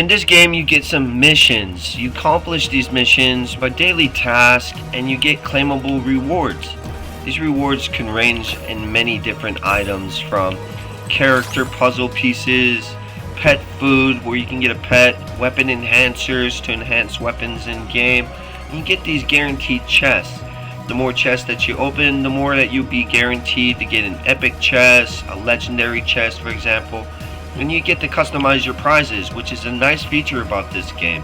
In this game you get some missions. You accomplish these missions by daily tasks and you get claimable rewards. These rewards can range in many different items, from character puzzle pieces, pet food where you can get a pet, weapon enhancers to enhance weapons in game, and you get these guaranteed chests. The more chests that you open, the more that you'll be guaranteed to get an epic chest, a legendary chest for example. And you get to customize your prizes, which is a nice feature about this game.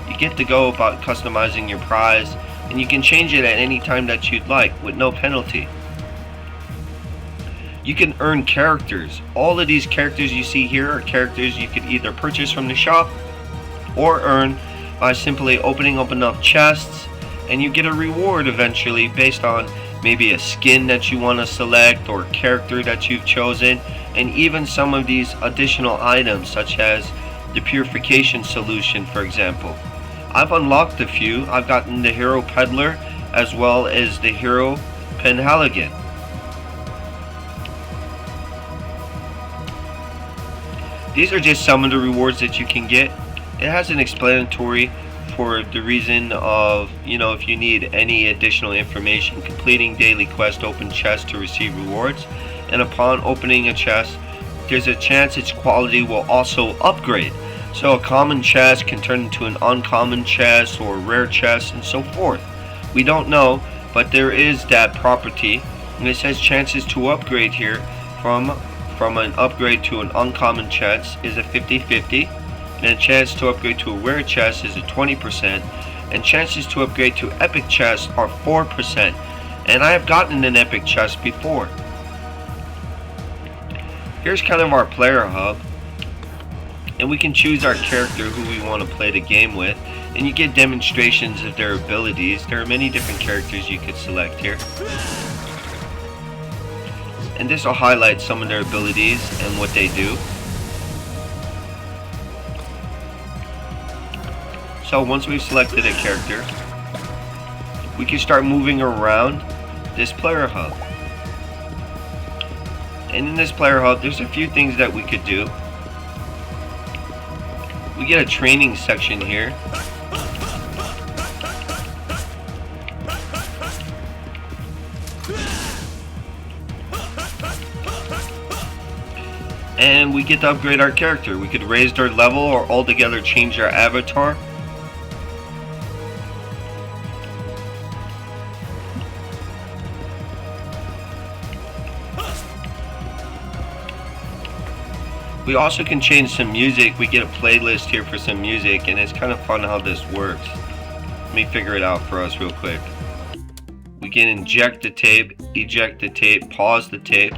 You get to go about customizing your prize, and you can change it at any time that you'd like with no penalty. You can earn characters. All of these characters you see here are characters you could either purchase from the shop or earn by simply opening up enough chests, and you get a reward eventually based on maybe a skin that you want to select or a character that you've chosen, and even some of these additional items such as the purification solution for example. I've unlocked a few. I've gotten the Hero Peddler as well as the Hero Penhaligon. These are just some of the rewards that you can get. It has an explanatory for the reason of, if you need any additional information, completing daily quest open chest to receive rewards, and upon opening a chest there's a chance its quality will also upgrade. So a common chest can turn into an uncommon chest or a rare chest and so forth. We don't know, but there is that property, and it says chances to upgrade here from an upgrade to an uncommon chest is a 50-50. And a chance to upgrade to a rare chest is a 20%, and chances to upgrade to epic chests are 4%. And I have gotten an epic chest before. Here's kind of our player hub, and we can choose our character who we want to play the game with, and you get demonstrations of their abilities. There are many different characters you could select here, and this will highlight some of their abilities and what they do. So once we've selected a character, we can start moving around this player hub. And in this player hub, there's a few things that we could do. We get a training section here. And we get to upgrade our character. We could raise their level or altogether change our avatar. We also can change some music. We get a playlist here for some music, and it's kind of fun how this works. Let me figure it out for us real quick. We can inject the tape, eject the tape, pause the tape.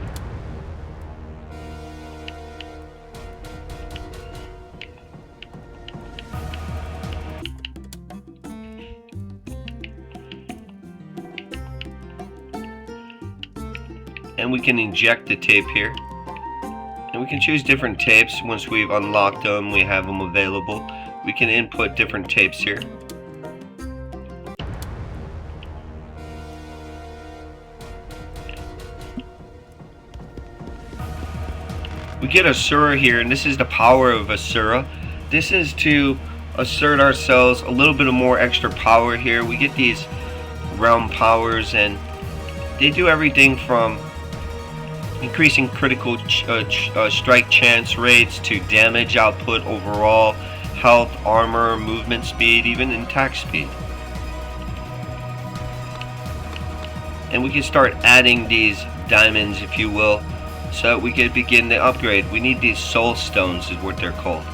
And we can inject the tape here. And we can choose different tapes. Once we've unlocked them, we have them available. We can input different tapes here. We get Asurendra here, and this is the power of Asurendra. This is to assert ourselves a little bit of more extra power here. We get these realm powers, and they do everything from increasing critical strike chance rates to damage output overall, health, armor, movement speed, even attack speed. And we can start adding these diamonds, if you will, so that we can begin the upgrade. We need these soul stones is what they're called.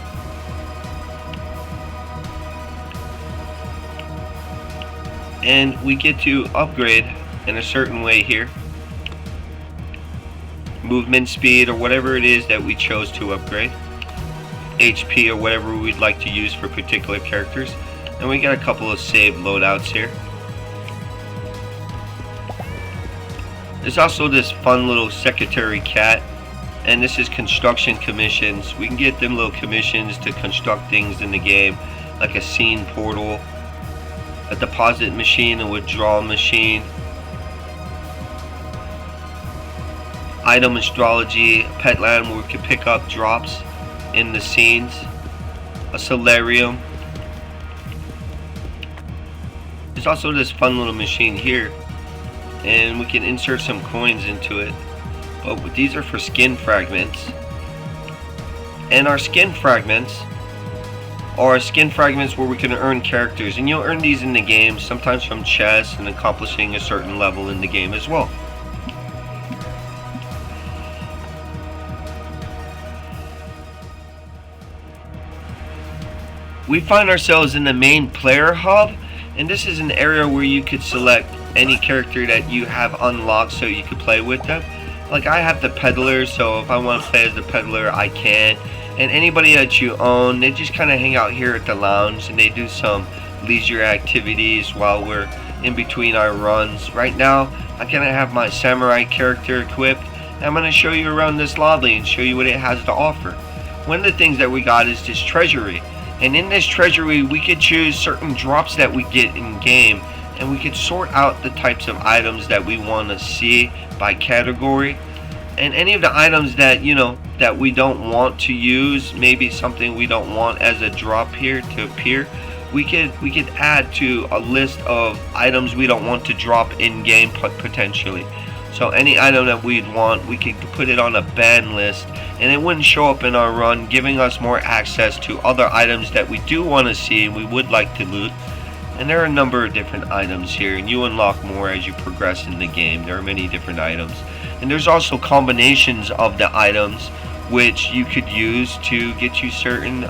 And we get to upgrade in a certain way here. Movement speed or whatever it is that we chose to upgrade, HP or whatever we'd like to use for particular characters, and we got a couple of saved loadouts here. There's also this fun little secretary cat, and this is construction commissions. We can get them little commissions to construct things in the game, like a scene portal, a deposit machine, a withdrawal machine, item astrology, pet land where we can pick up drops in the scenes, a solarium. There's also this fun little machine here, and we can insert some coins into it. But these are for skin fragments. And our skin fragments are skin fragments where we can earn characters, and you'll earn these in the game, sometimes from chests and accomplishing a certain level in the game as well. We find ourselves in the main player hub, and this is an area where you could select any character that you have unlocked so you could play with them. Like I have the peddler, so if I want to play as the peddler I can. And anybody that you own, they just kind of hang out here at the lounge and they do some leisure activities while we're in between our runs. Right now I kind of have my samurai character equipped, and I'm going to show you around this lobby and show you what it has to offer. One of the things that we got is this treasury. And in this treasury we could choose certain drops that we get in game, and we could sort out the types of items that we want to see by category. And any of the items that that we don't want to use, maybe something we don't want as a drop here to appear, we could add to a list of items we don't want to drop in game potentially. So any item that we'd want, we could put it on a ban list, and it wouldn't show up in our run, giving us more access to other items that we do want to see and we would like to loot. And there are a number of different items here, and you unlock more as you progress in the game. There are many different items, and there's also combinations of the items which you could use to get you certain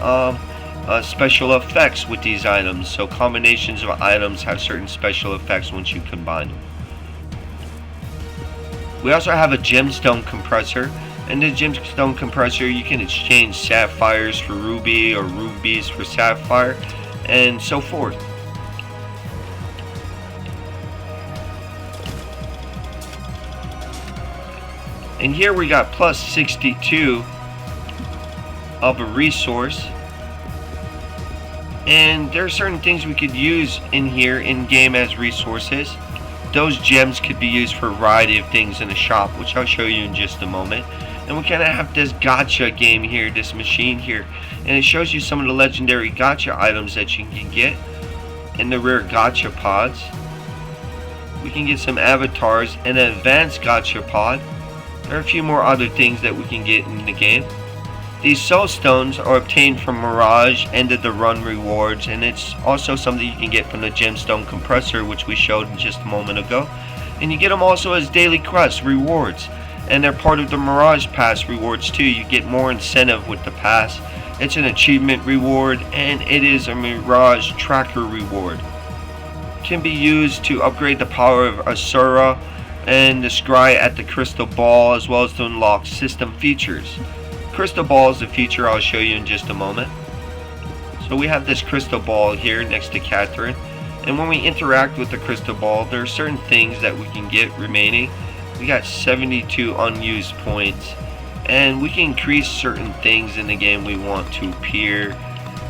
special effects with these items. So combinations of items have certain special effects once you combine them. We also have a gemstone compressor, and the gemstone compressor, you can exchange sapphires for ruby or rubies for sapphire and so forth. And here we got plus 62 of a resource, and there are certain things we could use in here in game as resources. Those gems could be used for a variety of things in the shop, which I'll show you in just a moment. And we kind of have this gacha game here, this machine here, and it shows you some of the legendary gacha items that you can get in the rare gacha pods. We can get some avatars and an advanced gacha pod. There are a few more other things that we can get in the game. These soul stones are obtained from Mirage, end of the run rewards, and it's also something you can get from the gemstone compressor, which we showed just a moment ago. And you get them also as daily quest rewards, and they're part of the Mirage Pass rewards too. You get more incentive with the pass. It's an achievement reward, and it is a Mirage tracker reward. It can be used to upgrade the power of Asurendra and the scry at the crystal ball, as well as to unlock system features. Crystal ball is a feature I'll show you in just a moment. So we have this crystal ball here next to Catherine, and when we interact with the crystal ball, there are certain things that we can get remaining. We got 72 unused points, and we can increase certain things in the game we want to appear.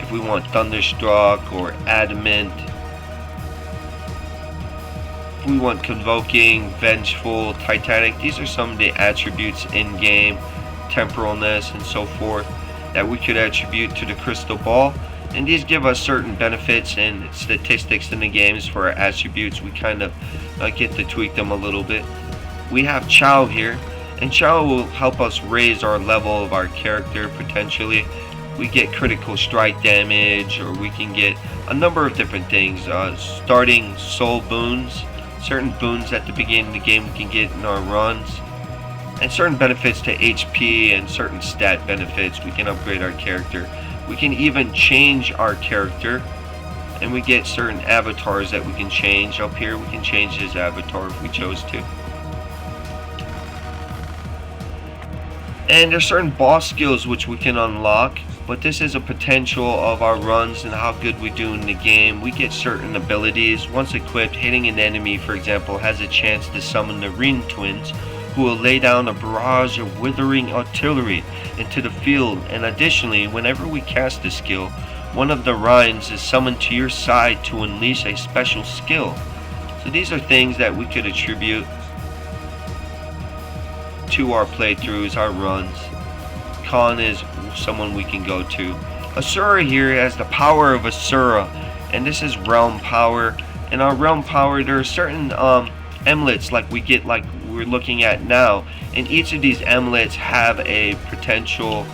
If we want thunderstruck or adamant, if we want convoking, vengeful, titanic, these are some of the attributes in game, temporalness and so forth, that we could attribute to the crystal ball. And these give us certain benefits and statistics in the games for our attributes. We kind of get to tweak them a little bit. We have Chow here, and Chow will help us raise our level of our character potentially. We get critical strike damage, or we can get a number of different things, starting soul boons, certain boons at the beginning of the game we can get in our runs, and certain benefits to HP and certain stat benefits. We can upgrade our character. We can even change our character, and we get certain avatars that we can change. Up here we can change his avatar if we chose to. And there's certain boss skills which we can unlock, but this is a potential of our runs and how good we do in the game. We get certain abilities. Once equipped, hitting an enemy, for example, has a chance to summon the Ring Twins, who will lay down a barrage of withering artillery into the field. And additionally, whenever we cast a skill, one of the Rhines is summoned to your side to unleash a special skill. So these are things that we could attribute to our playthroughs, our runs. Khan is someone we can go to. Asura here has the power of Asura, and this is realm power. And our realm power, there are certain amulets like we're looking at now, and each of these amulets have a potential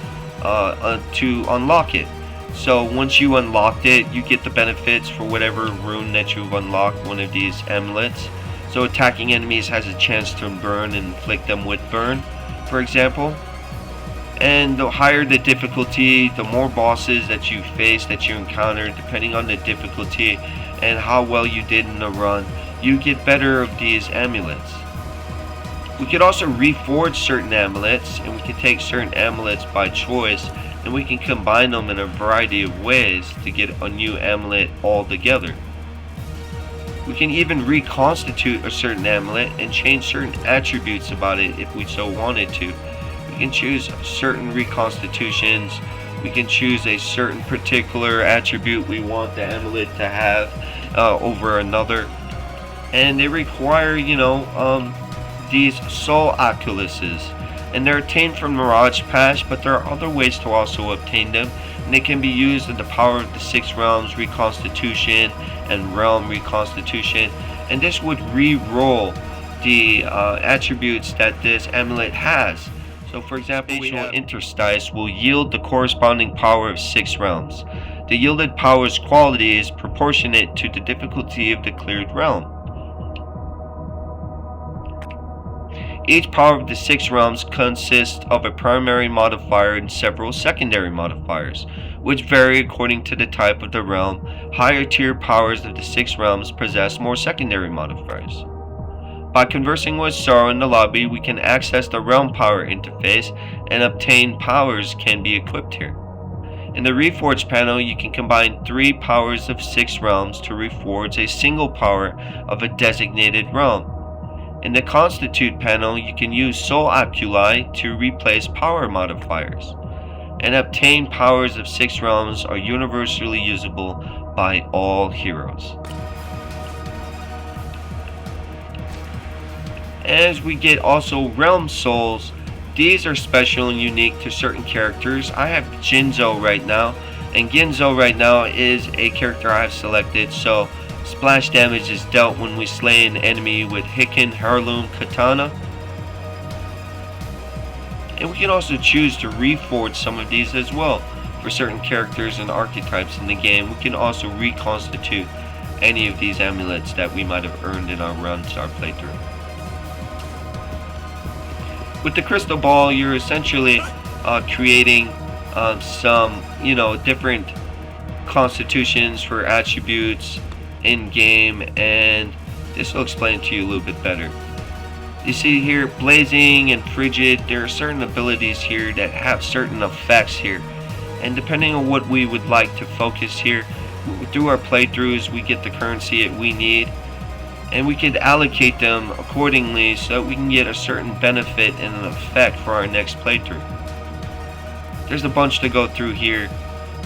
to unlock it. So once you unlocked it, you get the benefits for whatever rune that you've unlocked one of these amulets. So attacking enemies has a chance to burn and inflict them with burn, for example. And the higher the difficulty, the more bosses that you face, that you encounter, depending on the difficulty and how well you did in the run, you get better of these amulets. We could also reforge certain amulets, and we can take certain amulets by choice, and we can combine them in a variety of ways to get a new amulet all together. We can even reconstitute a certain amulet and change certain attributes about it if we so wanted to. We can choose certain reconstitutions. We can choose a certain particular attribute we want the amulet to have over another. And they require, these soul oculuses. And they're obtained from Mirage Pass, but there are other ways to also obtain them. And they can be used in the power of the 6 realms reconstitution and realm reconstitution. And this would re-roll the attributes that this amulet has. So for example, interstice will yield the corresponding power of 6 realms. The yielded power's quality is proportionate to the difficulty of the cleared realm. Each power of the 6 realms consists of a primary modifier and several secondary modifiers, which vary according to the type of the realm. Higher tier powers of the 6 realms possess more secondary modifiers. By conversing with Sorrow in the lobby, we can access the realm power interface, and obtain powers can be equipped here. In the Reforge panel, you can combine 3 powers of 6 realms to reforge a single power of a designated realm. In the Constitute panel, you can use Soul Oculi to replace power modifiers. And obtained powers of 6 realms are universally usable by all heroes. As we get also realm souls, these are special and unique to certain characters. I have Jinzo right now, and Ginzo right now is a character I have selected, so splash damage is dealt when we slay an enemy with Hiken Heirloom Katana. And we can also choose to reforge some of these as well. For certain characters and archetypes in the game, we can also reconstitute any of these amulets that we might have earned in our runs, our playthrough. With the crystal ball, you're essentially creating some, different constitutions for attributes in game, and this will explain it to you a little bit better. You see here, blazing and frigid, there are certain abilities here that have certain effects here, and depending on what we would like to focus here, through our playthroughs we get the currency that we need, and we can allocate them accordingly so that we can get a certain benefit and an effect for our next playthrough. There's a bunch to go through here,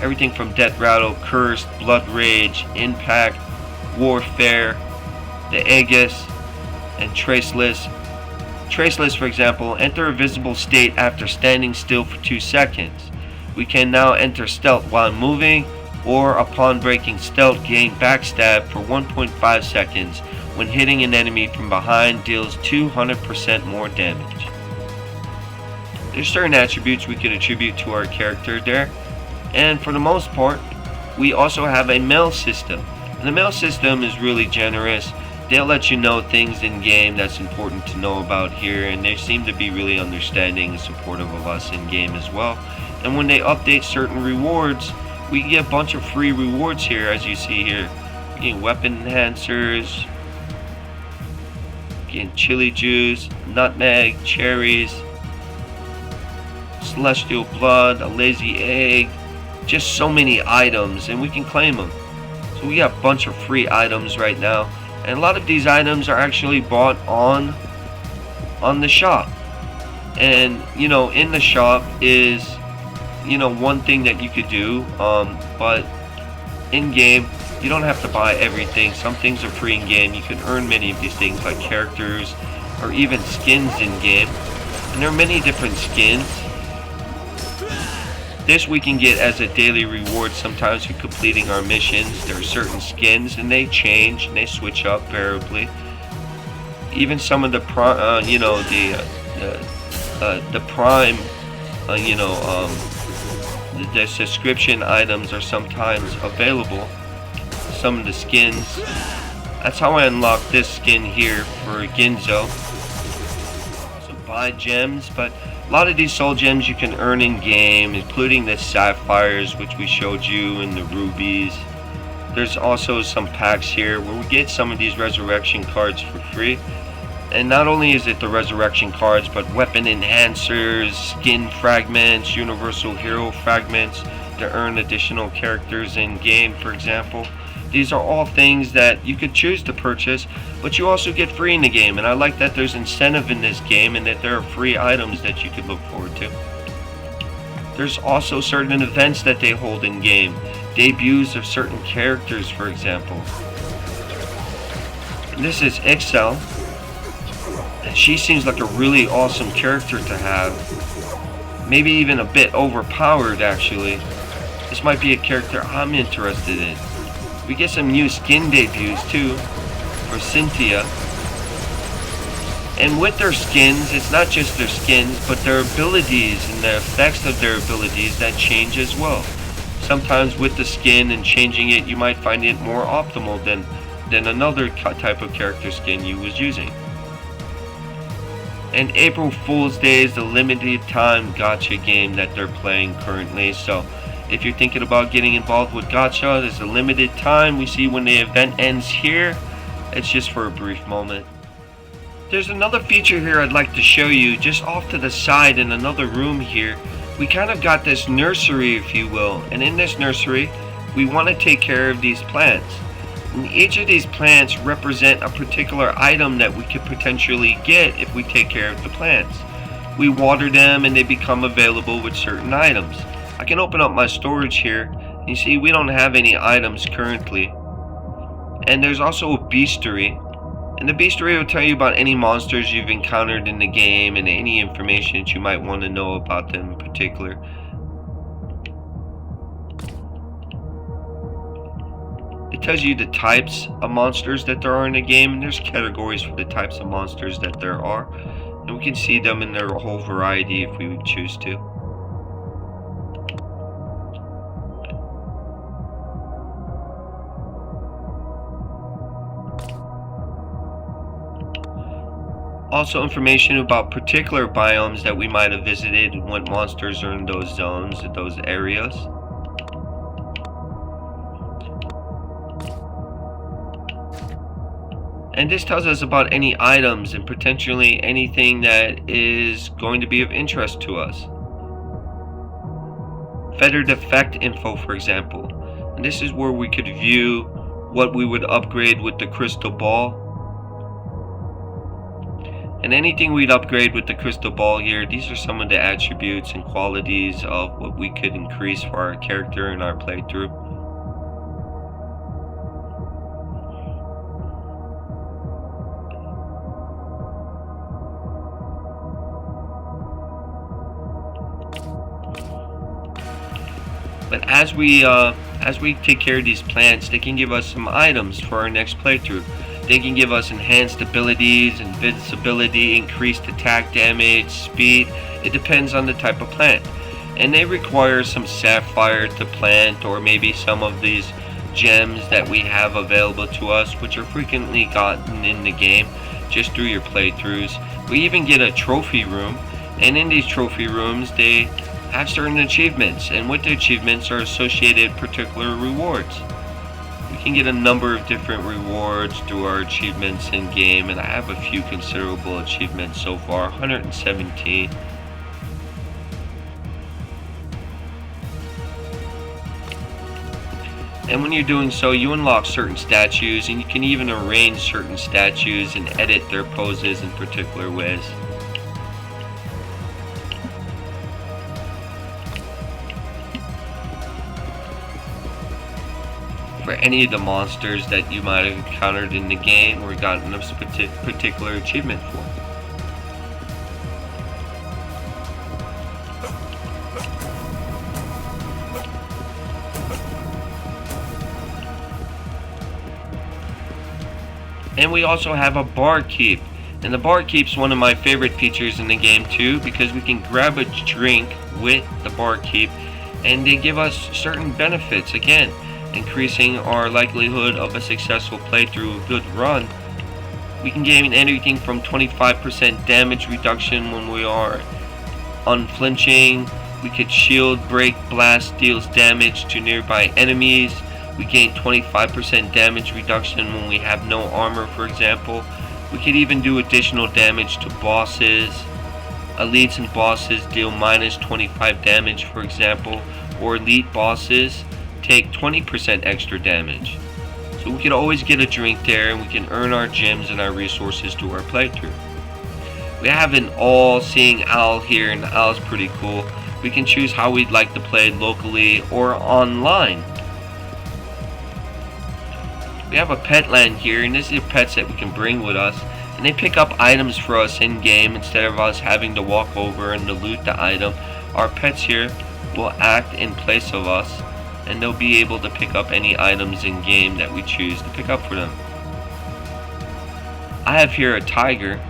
everything from Death Rattle, Cursed, Blood Rage, Impact, Warfare, the Aegis, and Traceless. Traceless, for example, enter a visible state after standing still for 2 seconds. We can now enter stealth while moving, or upon breaking stealth gain backstab for 1.5 seconds. When hitting an enemy from behind, deals 200% more damage. There's certain attributes we can attribute to our character there, and for the most part, we also have a mail system. And the mail system is really generous. They'll let you know things in game that's important to know about here, and they seem to be really understanding and supportive of us in game as well. And when they update certain rewards, we get a bunch of free rewards here, as you see here. We get weapon enhancers, getting chili juice, nutmeg, cherries, celestial blood, a lazy egg, just so many items, and we can claim them. So we got a bunch of free items right now, and a lot of these items are actually bought on the shop. And in the shop is one thing that you could do, but in game you don't have to buy everything. Some things are free in game. You can earn many of these things like characters or even skins in game, and there are many different skins. This we can get as a daily reward sometimes for completing our missions. There are certain skins and they change and they switch up variably. Even some of the prime, the prime, the subscription items are sometimes available. Some of the skins. That's how I unlocked this skin here for Kensho. So buy gems, but a lot of these soul gems you can earn in game, including the sapphires, which we showed you, and the rubies. There's also some packs here where we get some of these resurrection cards for free. And not only is it the resurrection cards, but weapon enhancers, skin fragments, universal hero fragments to earn additional characters in game, for example. These are all things that you could choose to purchase, but you also get free in the game. And I like that there's incentive in this game and that there are free items that you could look forward to. There's also certain events that they hold in game. Debuts of certain characters, for example. And this is Excel. And she seems like a really awesome character to have. Maybe even a bit overpowered, actually. This might be a character I'm interested in. We get some new skin debuts too for Cynthia. And with their skins, it's not just their skins, but their abilities and the effects of their abilities that change as well. Sometimes with the skin and changing it, you might find it more optimal than another type of character skin you was using. And April Fool's Day is the limited time gacha game that they're playing currently. So if you're thinking about getting involved with gacha, there's a limited time. We see when the event ends here. It's just for a brief moment. There's another feature here I'd like to show you just off to the side in another room here. We kind of got this nursery, if you will. And in this nursery, we want to take care of these plants. And each of these plants represent a particular item that we could potentially get if we take care of the plants. We water them and they become available with certain items. I can open up my storage here. You see we don't have any items currently. And there's also a bestiary. And the bestiary will tell you about any monsters you've encountered in the game and any information that you might want to know about them in particular. It tells you the types of monsters that there are in the game, and there's categories for the types of monsters that there are. And we can see them in their whole variety if we would choose to. Also information about particular biomes that we might have visited and what monsters are in those zones, in those areas. And this tells us about any items and potentially anything that is going to be of interest to us. Fettered effect info, for example. And this is where we could view what we would upgrade with the crystal ball. And anything we'd upgrade with the crystal ball here, these are some of the attributes and qualities of what we could increase for our character in our playthrough. But as we take care of these plants, they can give us some items for our next playthrough. They can give us enhanced abilities, invincibility, increased attack damage, speed. It depends on the type of plant. And they require some sapphire to plant, or maybe some of these gems that we have available to us, which are frequently gotten in the game just through your playthroughs. We even get a trophy room, and in these trophy rooms they have certain achievements, and with the achievements are associated particular rewards. We can get a number of different rewards through our achievements in game, and I have a few considerable achievements so far, 117. And when you're doing so, you unlock certain statues, and you can even arrange certain statues and edit their poses in particular ways. For any of the monsters that you might have encountered in the game or gotten a particular achievement for. And we also have a barkeep. And the barkeep's one of my favorite features in the game too, because we can grab a drink with the barkeep and they give us certain benefits, again, increasing our likelihood of a successful playthrough, a good run. We can gain anything from 25% damage reduction when we are unflinching. We could shield, break, blast, deals damage to nearby enemies. We gain 25% damage reduction when we have no armor, for example. We could even do additional damage to bosses. Elites and bosses deal minus 25 damage, for example, or elite bosses take 20% extra damage. So we can always get a drink there, and we can earn our gems and our resources to our playthrough. We have an all-seeing owl here, and the owl's pretty cool. We can choose how we'd like to play locally or online. We have a pet land here, and this is pets that we can bring with us, and they pick up items for us in game instead of us having to walk over and to loot the item. Our pets here will act in place of us, and they'll be able to pick up any items in game that we choose to pick up for them. I have here a tiger,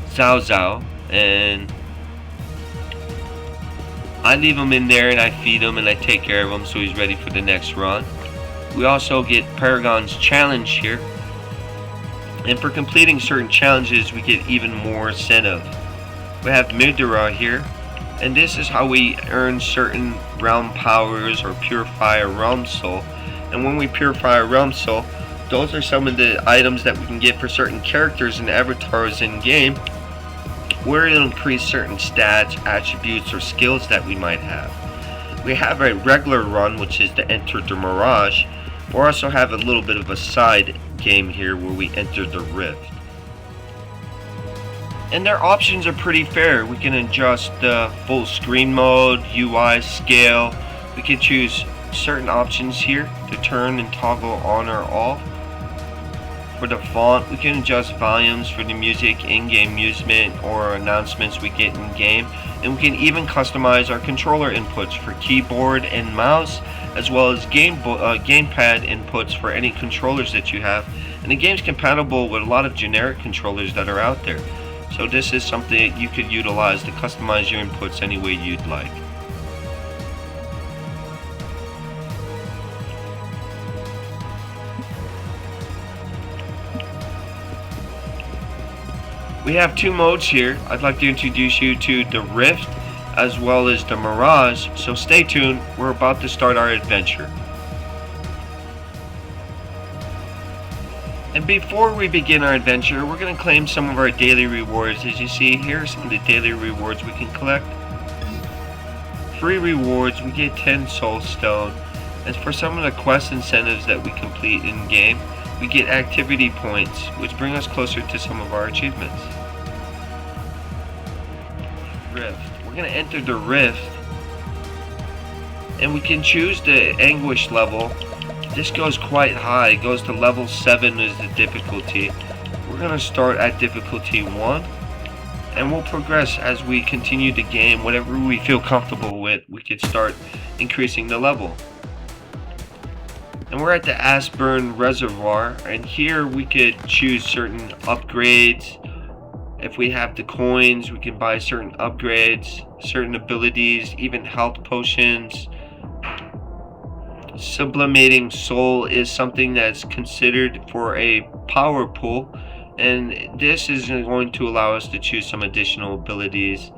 Zao Zao, and I leave him in there and I feed him and I take care of him so he's ready for the next run. We also get Paragon's challenge here, and for completing certain challenges we get even more incentive. We have Midra here, and this is how we earn certain realm powers or purify a realm soul. And when we purify a realm soul, those are some of the items that we can get for certain characters and avatars in game, where it'll increase certain stats, attributes, or skills that we might have. We have a regular run, which is to enter the Mirage. We also have a little bit of a side game here where we enter the Rift. And their options are pretty fair. We can adjust the full screen mode, UI, scale. We can choose certain options here to turn and toggle on or off. For the font, we can adjust volumes for the music, in-game amusement, or announcements we get in-game. And we can even customize our controller inputs for keyboard and mouse, as well as gamepad inputs for any controllers that you have. And the game's compatible with a lot of generic controllers that are out there. So this is something that you could utilize to customize your inputs any way you'd like. We have two modes here. I'd like to introduce you to the Rift as well as the Mirage, so stay tuned, we're about to start our adventure. And before we begin our adventure, we're going to claim some of our daily rewards. As you see, here are some of the daily rewards we can collect. Free rewards, we get 10 soul stone. As for some of the quest incentives that we complete in game, we get activity points, which bring us closer to some of our achievements. Rift. We're going to enter the Rift, and we can choose the Anguish level. This goes quite high. It goes to level 7 is the difficulty. We're going to start at difficulty 1, and we'll progress as we continue the game. Whatever we feel comfortable with, we could start increasing the level. And we're at the Asurendra Reservoir, and here we could choose certain upgrades. If we have the coins, we can buy certain upgrades, certain abilities, even health potions. Sublimating soul is something that's considered for a power pool, and this is going to allow us to choose some additional abilities.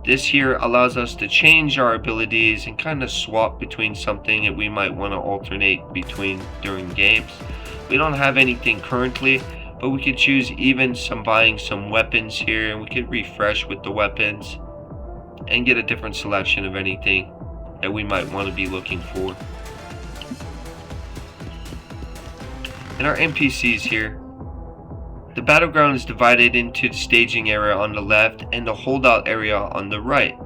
This here allows us to change our abilities and kind of swap between something that we might want to alternate between during games. We don't have anything currently, but we could choose even buying some weapons here, and we could refresh with the weapons and get a different selection of anything that we might want to be looking for. And our NPCs here. The battleground is divided into the staging area on the left and the holdout area on the right.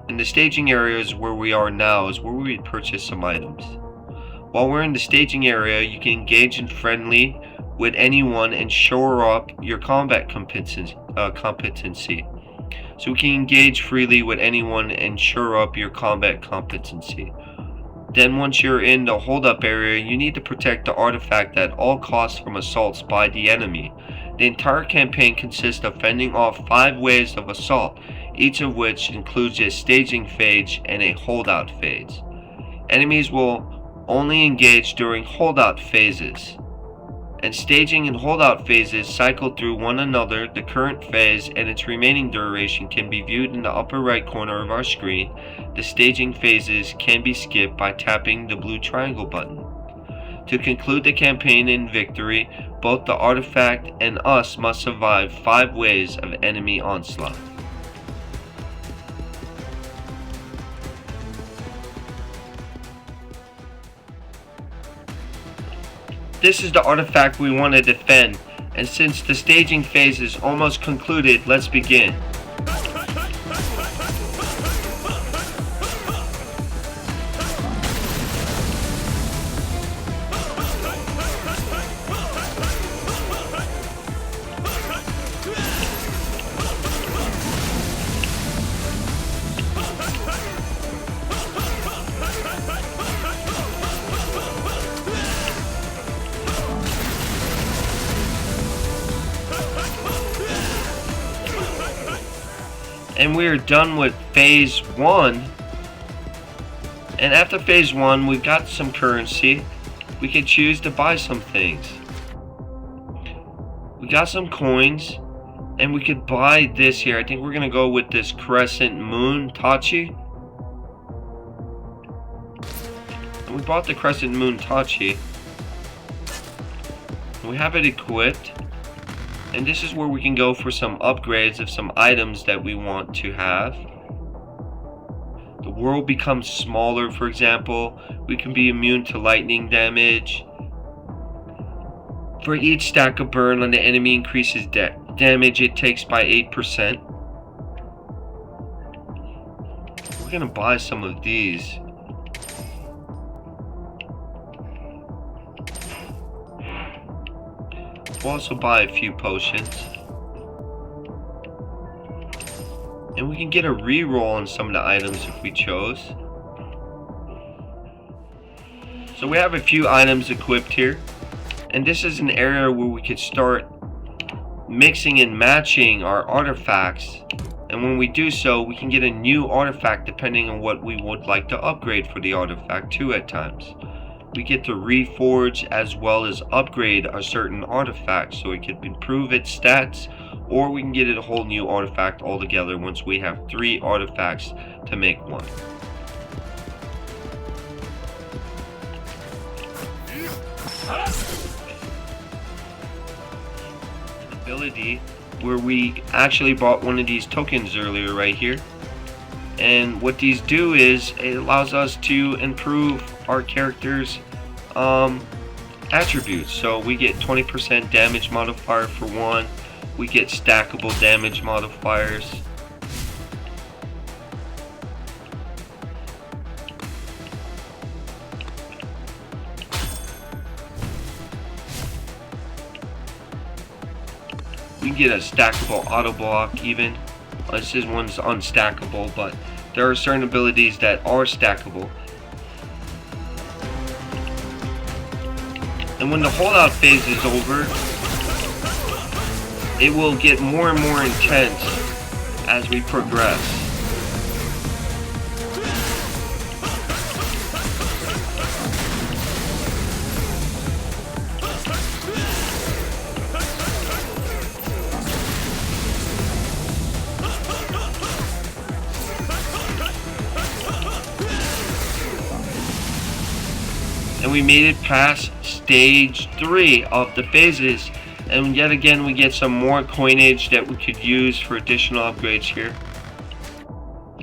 And the staging area is where we are now, is where we would purchase some items. While we're in the staging area, you can engage in friendly with anyone and shore up your combat competency. So we can engage freely with anyone and shore up your combat competency. Then once you're in the holdup area, you need to protect the artifact at all costs from assaults by the enemy. The entire campaign consists of fending off 5 waves of assault, each of which includes a staging phase and a holdout phase. Enemies will only engage during holdout phases, and staging and holdout phases cycle through one another. The current phase and its remaining duration can be viewed in the upper right corner of our screen. The staging phases can be skipped by tapping the blue triangle button. To conclude the campaign in victory, both the artifact and us must survive 5 waves of enemy onslaught. This is the artifact we want to defend, and since the staging phase is almost concluded, let's begin. And we are done with phase 1. And after phase 1, we've got some currency. We can choose to buy some things. We got some coins, and we could buy this here. I think we're gonna go with this crescent moon Tachi. And we bought the crescent moon Tachi. We have it equipped. And this is where we can go for some upgrades of some items that we want to have. The world becomes smaller, for example. We can be immune to lightning damage. For each stack of burn on the enemy increases damage it takes by 8%. We're gonna buy some of these. We'll also buy a few potions. And we can get a reroll on some of the items if we chose. So we have a few items equipped here. And this is an area where we could start mixing and matching our artifacts. And when we do so, we can get a new artifact depending on what we would like to upgrade for the artifact too at times. We get to reforge as well as upgrade a certain artifact so it can improve its stats, or we can get it a whole new artifact altogether once we have 3 artifacts to make one. Ability where we actually bought one of these tokens earlier right here. And what these do is it allows us to improve our character's attributes. So we get 20% damage modifier for one. We get stackable damage modifiers. We get a stackable auto block even. This is one's unstackable, but there are certain abilities that are stackable. And when the holdout phase is over, it will get more and more intense as we progress. And we made it past stage 3 of the phases, and yet again we get some more coinage that we could use for additional upgrades here.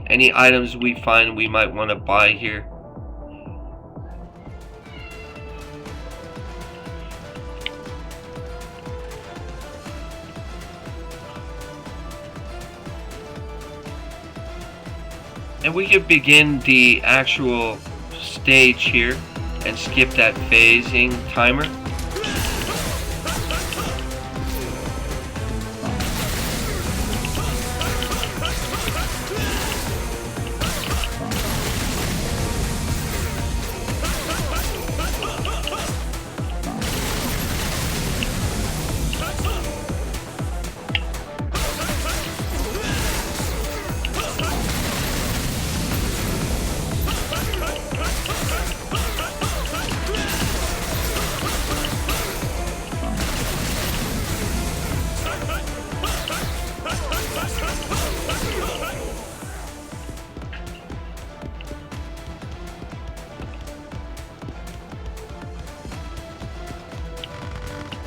Any items we find we might want to buy here. And we could begin the actual stage here and skip that phasing timer.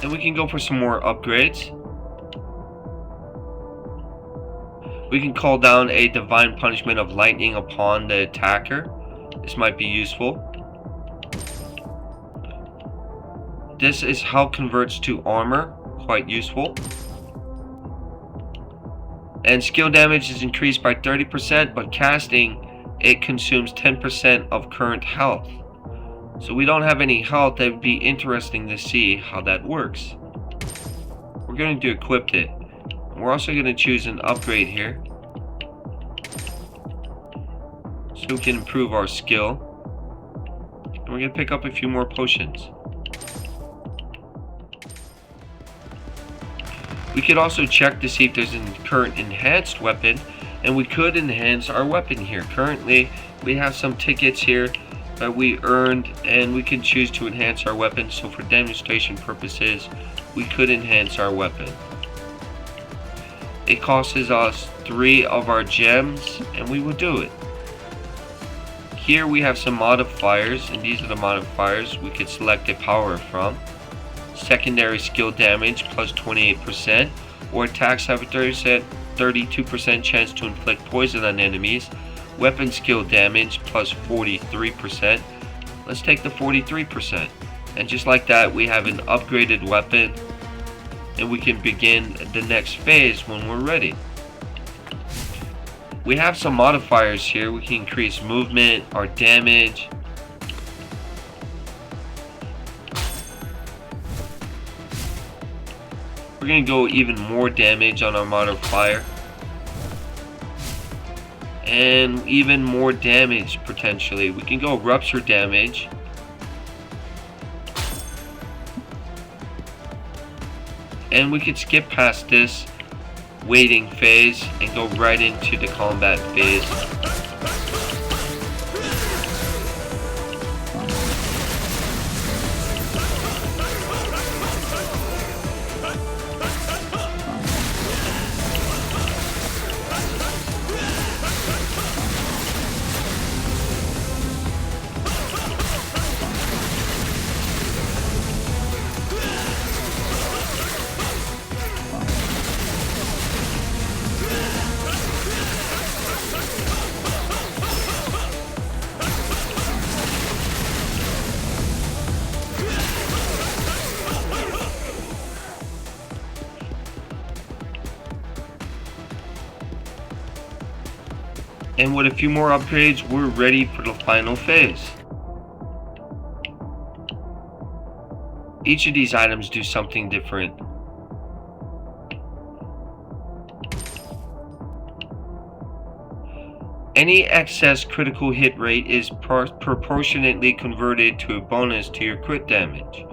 Then we can go for some more upgrades. We can call down a divine punishment of lightning upon the attacker. This might be useful. This is how converts to armor, quite useful. And skill damage is increased by 30%, but casting it consumes 10% of current health. So we don't have any health. It would be interesting to see how that works. We're going to equip it. We're also going to choose an upgrade here, so we can improve our skill. And we're going to pick up a few more potions. We could also check to see if there's a current enhanced weapon, and we could enhance our weapon here. Currently, we have some tickets here that we earned, and we can choose to enhance our weapon. So for demonstration purposes, we could enhance our weapon. It costs us 3 of our gems, and we will do it. Here we have some modifiers, and these are the modifiers we could select a power from. Secondary skill damage plus 28%, or attacks have a 32% chance to inflict poison on enemies. Weapon skill damage plus 43%. Let's take the 43%. And just like that, we have an upgraded weapon, and we can begin the next phase when we're ready. We have some modifiers here. We can increase movement, our damage. We're going to go even more damage on our modifier. And even more damage potentially. We can go rupture damage. And we could skip past this waiting phase and go right into the combat phase. And with a few more upgrades, we're ready for the final phase. Each of these items do something different. Any excess critical hit rate is proportionately converted to a bonus to your crit damage.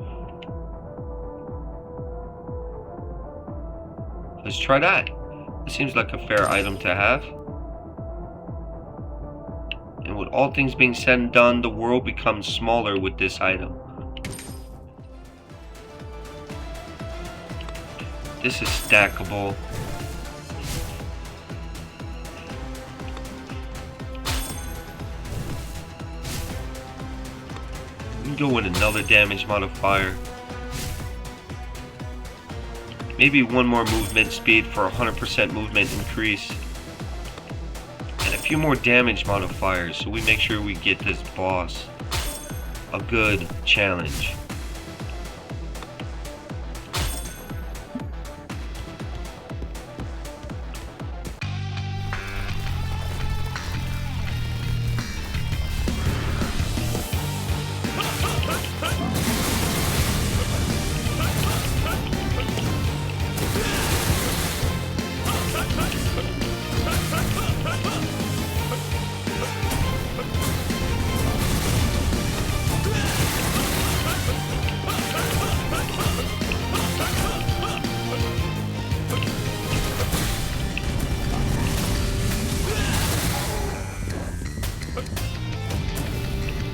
Let's try that. It seems like a fair item to have. And with all things being said and done, the world becomes smaller with this item. This is stackable. We can go with another damage modifier. Maybe one more movement speed for 100% movement increase. And a few more damage modifiers so we make sure we get this boss a good challenge.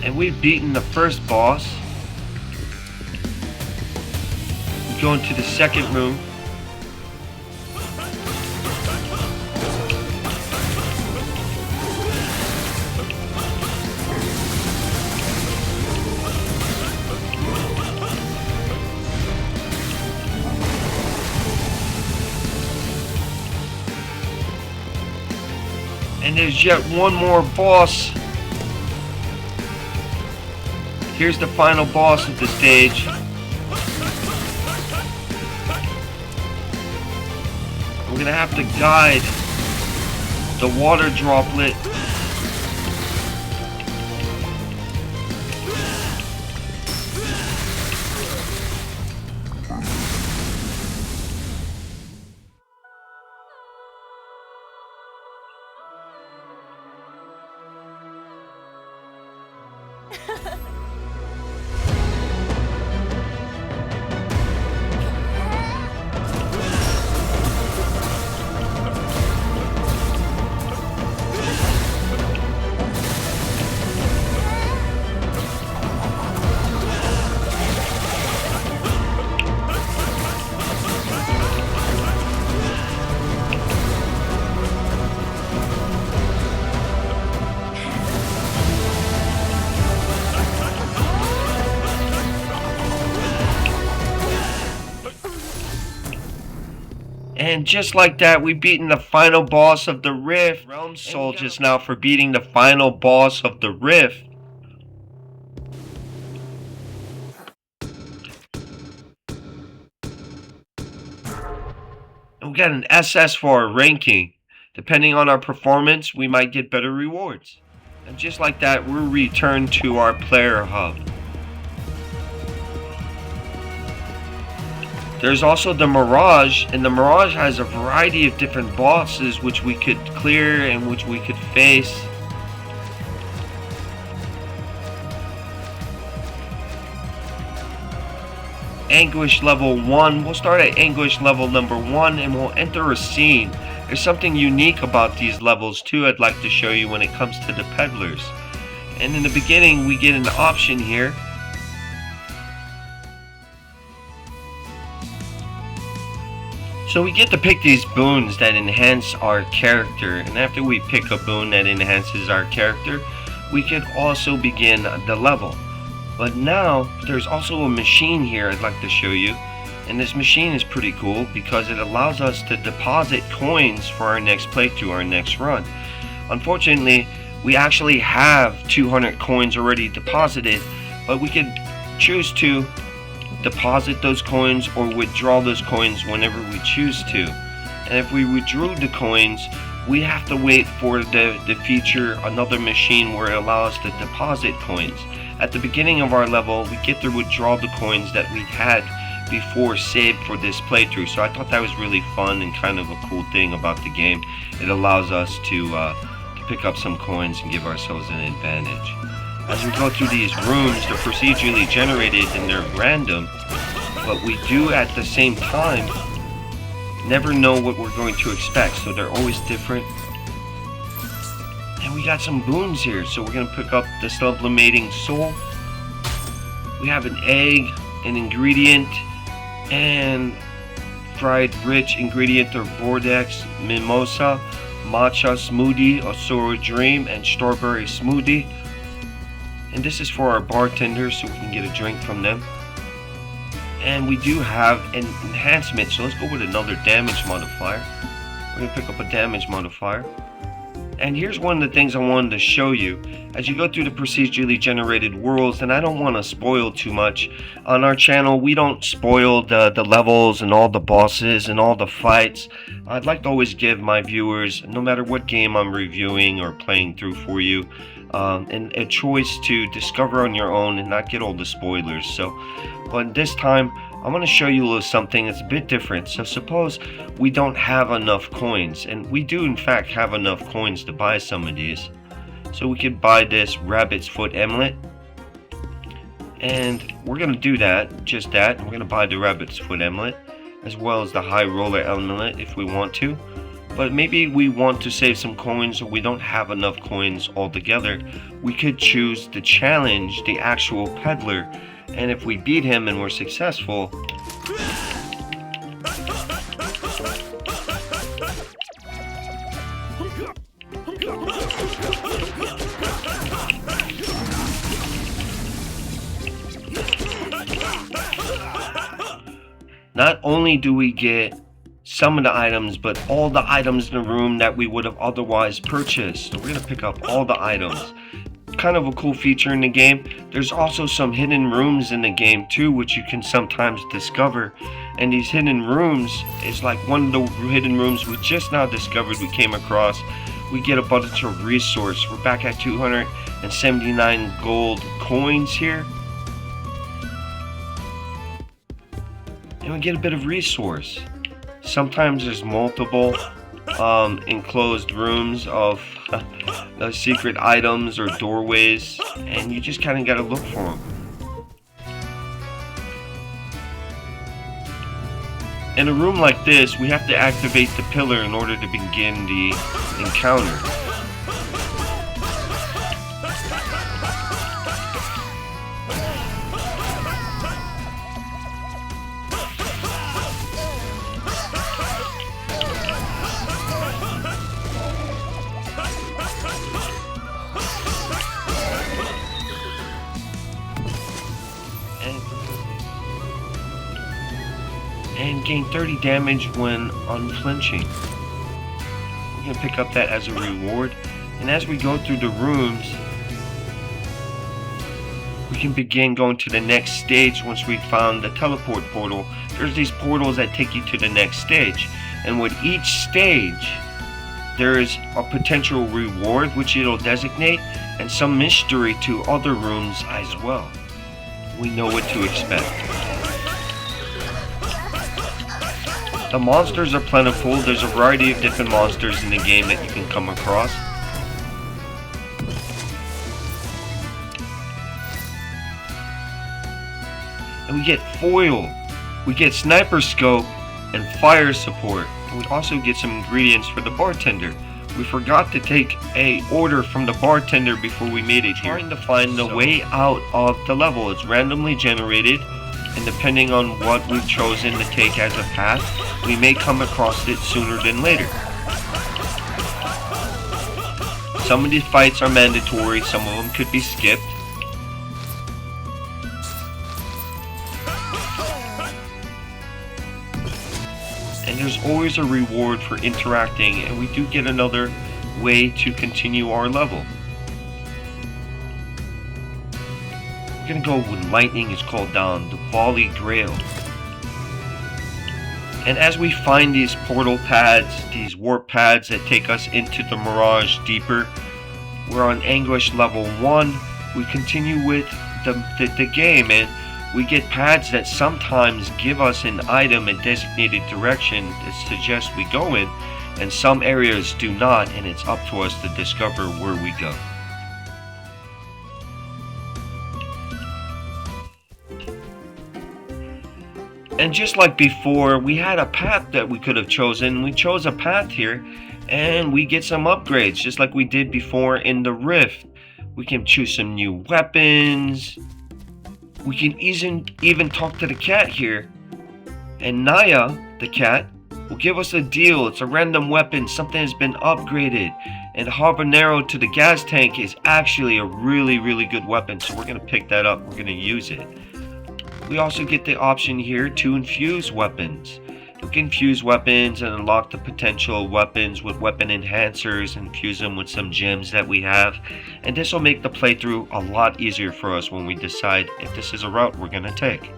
And we've beaten the first boss. We go into the second room. And there's yet one more boss. Here's the final boss of the stage. We're gonna have to guide the water droplet. And just like that, we've beaten the final boss of the Rift. Realm Soul just now for beating the final boss of the Rift. And we got an SS for our ranking. Depending on our performance, we might get better rewards. And just like that, we're returned to our player hub. There's also the Mirage, and the Mirage has a variety of different bosses which we could clear and which we could face. Anguish level 1. We'll start at Anguish level number 1 and we'll enter a scene. There's something unique about these levels too I'd like to show you when it comes to the peddlers. And in the beginning we get an option here. So we get to pick these boons that enhance our character, and after we pick a boon that enhances our character, we can also begin the level. But now there's also a machine here I'd like to show you, and this machine is pretty cool because it allows us to deposit coins for our next playthrough, our next run. Unfortunately, we actually have 200 coins already deposited, but we could choose to deposit those coins or withdraw those coins whenever we choose to. And if we withdrew the coins, we have to wait for the feature another machine where it allows us to deposit coins. At the beginning of our level, we get to withdraw the coins that we had before saved for this playthrough. So I thought that was really fun and kind of a cool thing about the game. It allows us to pick up some coins and give ourselves an advantage. As we go through these rooms, they're procedurally generated and they're random, but we do at the same time never know what we're going to expect, so they're always different. And we got some boons here, so we're going to pick up the sublimating soul. We have an egg, an ingredient, and fried rich ingredient of Vortex, mimosa, matcha smoothie, Asura dream, and strawberry smoothie. And this is for our bartenders so we can get a drink from them. And we do have an enhancement, so let's go with another damage modifier. We're going to pick up a damage modifier. And here's one of the things I wanted to show you. As you go through the procedurally generated worlds, and I don't want to spoil too much, on our channel we don't spoil the levels and all the bosses and all the fights. I'd like to always give my viewers, no matter what game I'm reviewing or playing through for you, and a choice to discover on your own and not get all the spoilers. So, but this time I'm going to show you a little something that's a bit different. So suppose we don't have enough coins, and we do in fact have enough coins to buy some of these. So we could buy this rabbit's foot amulet, and we're going to do that, just that. We're going to buy the rabbit's foot amulet as well as the high roller amulet if we want to. But maybe we want to save some coins or we don't have enough coins altogether. We could choose to challenge the actual peddler, and if we beat him and we're successful, not only do we get some of the items, but all the items in the room that we would have otherwise purchased. So we're gonna pick up all the items. Kind of a cool feature in the game. There's also some hidden rooms in the game too, which you can sometimes discover. And these hidden rooms is like one of the hidden rooms we just now discovered we came across. We get a bunch of resource. We're back at 279 gold coins here. And we get a bit of resource. Sometimes there's multiple enclosed rooms of secret items or doorways, and you just kind of got to look for them. In a room like this, we have to activate the pillar in order to begin the encounter. And gain 30 damage when unflinching. We're going to pick up that as a reward. And as we go through the rooms, we can begin going to the next stage once we've found the teleport portal. There's these portals that take you to the next stage. And with each stage, there is a potential reward which it'll designate, and some mystery to other rooms as well. We know what to expect. The monsters are plentiful. There's a variety of different monsters in the game that you can come across. And we get foil, we get sniper scope, and fire support. And we also get some ingredients for the bartender. We forgot to take a order from the bartender before we made it here. Trying to find the way out of the level. It's randomly generated, and depending on what we've chosen to take as a path, we may come across it sooner than later. Some of these fights are mandatory, some of them could be skipped. And there's always a reward for interacting, and we do get another way to continue our level. We're gonna go when lightning is called down, the volley grail. And as we find these portal pads, these warp pads that take us into the Mirage deeper, we're on Anguish level 1. We continue with the game, and we get pads that sometimes give us an item in designated direction that suggests we go in, and some areas do not, and it's up to us to discover where we go. And just like before, we had a path that we could have chosen. We chose a path here, and we get some upgrades, just like we did before in the Rift. We can choose some new weapons. We can even talk to the cat here. And Naya, the cat, will give us a deal. It's a random weapon, something has been upgraded. And the habanero to the gas tank is actually a really good weapon, so we're going to pick that up. We're going to use it. We also get the option here to infuse weapons. You can infuse weapons and unlock the potential weapons with weapon enhancers, and infuse them with some gems that we have. And this will make the playthrough a lot easier for us when we decide if this is a route we're going to take.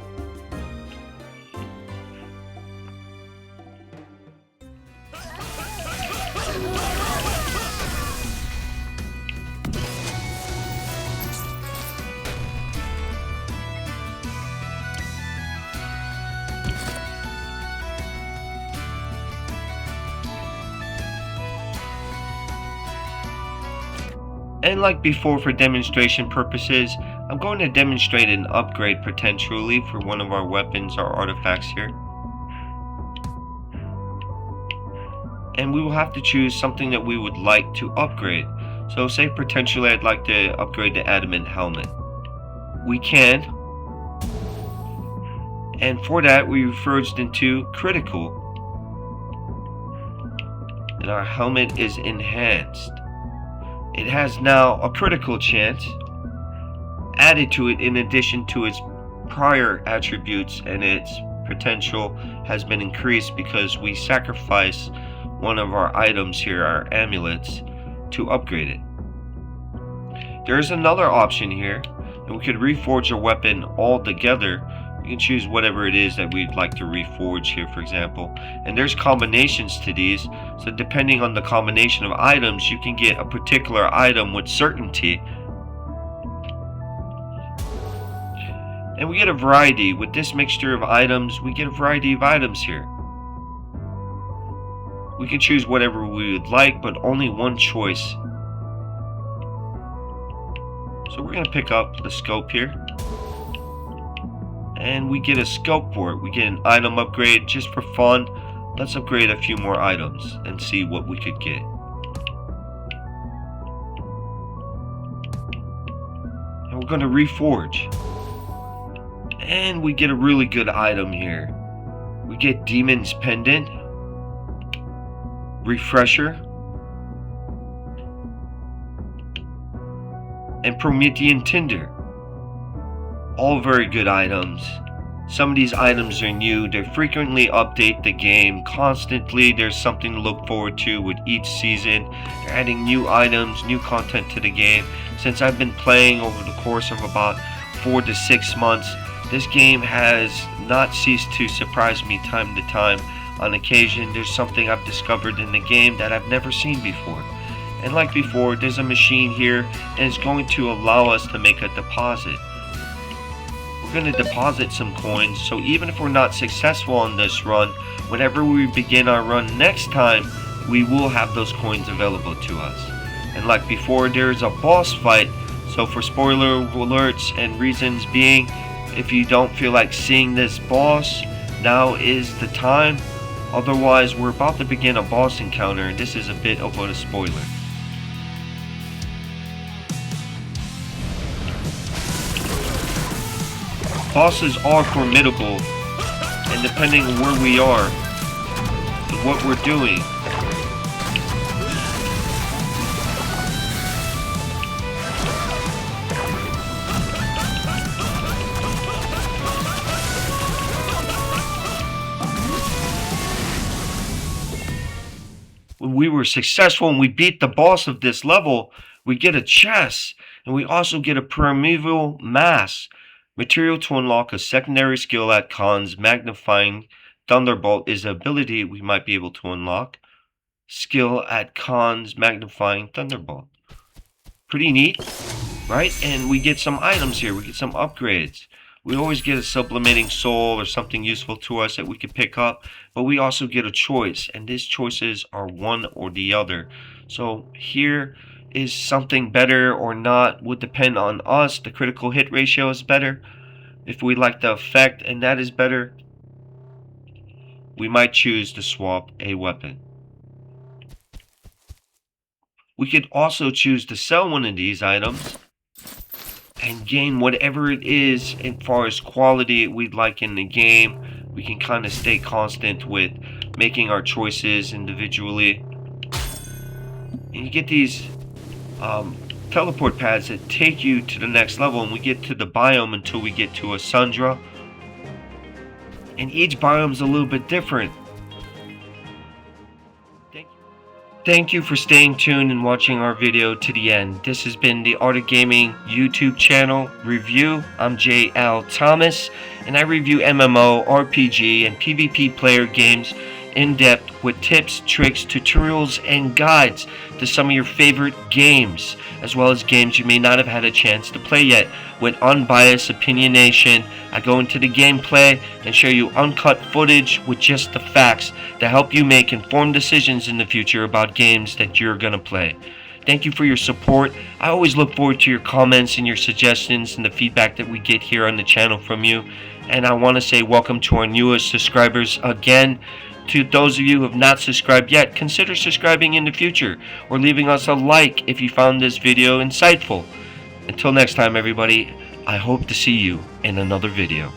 And like before, for demonstration purposes, I'm going to demonstrate an upgrade potentially for one of our weapons or artifacts here. And we will have to choose something that we would like to upgrade. So say potentially I'd like to upgrade the adamant helmet. We can. And for that we reverged into critical. And our helmet is enhanced. It has now a critical chance added to it in addition to its prior attributes and its potential has been increased because we sacrifice one of our items here, our amulets, to upgrade it. There is another option here, and we could reforge a weapon altogether. We can choose whatever it is that we'd like to reforge here, for example. And there's combinations to these, so depending on the combination of items, you can get a particular item with certainty. And we get a variety. With this mixture of items, we get a variety of items here. We can choose whatever we would like, but only one choice. So we're going to pick up the scope here. And we get a scope for it. We get an item upgrade just for fun. Let's upgrade a few more items and see what we could get. And we're going to reforge. And we get a really good item here. We get Demon's Pendant, Refresher, and Promethean Tinder. All very good items. Some of these items are new. They frequently update the game constantly. There's something to look forward to with each season. They're adding new items, new content to the game. Since I've been playing over the course of about 4 to 6 months, this game has not ceased to surprise me time to time. On occasion, there's something I've discovered in the game that I've never seen before. And like before, there's a machine here, and it's going to allow us to make a deposit. We're going to deposit some coins, so even if we're not successful on this run, whenever we begin our run next time, we will have those coins available to us. And like before, there is a boss fight, so for spoiler alerts and reasons being, if you don't feel like seeing this boss, now is the time. Otherwise, we're about to begin a boss encounter, and this is a bit of a spoiler. Bosses are formidable, and depending on where we are and what we're doing, when we were successful and we beat the boss of this level, we get a chest, and we also get a primeval mask. Material to unlock a secondary skill at Khan's Magnifying Thunderbolt is the ability we might be able to unlock. Skill at Khan's Magnifying Thunderbolt. Pretty neat, right? And we get some items here. We get some upgrades. We always get a sublimating soul or something useful to us that we can pick up, but we also get a choice, and these choices are one or the other. So here is something better or not would depend on us. The critical hit ratio is better. If we like the effect and that is better, we might choose to swap a weapon. We could also choose to sell one of these items and gain whatever it is as far as quality we'd like in the game. We can kind of stay constant with making our choices individually. And you get these teleport pads that take you to the next level, and we get to the biome until we get to Asurendra, and each biome's a little bit different. Thank you for staying tuned and watching our video to the end. This has been the Art of Gaming YouTube channel review. I'm J.L. Thomas, and I review MMO, RPG, and PvP player games in depth with tips, tricks, tutorials, and guides to some of your favorite games, as well as games you may not have had a chance to play yet. With unbiased opinionation, I go into the gameplay and show you uncut footage with just the facts to help you make informed decisions in the future about games that you're gonna play. Thank you for your support. I always look forward to your comments and your suggestions and the feedback that we get here on the channel from you. And I want to say welcome to our newest subscribers again. To those of you who have not subscribed yet, consider subscribing in the future or leaving us a like if you found this video insightful. Until next time, everybody, I hope to see you in another video.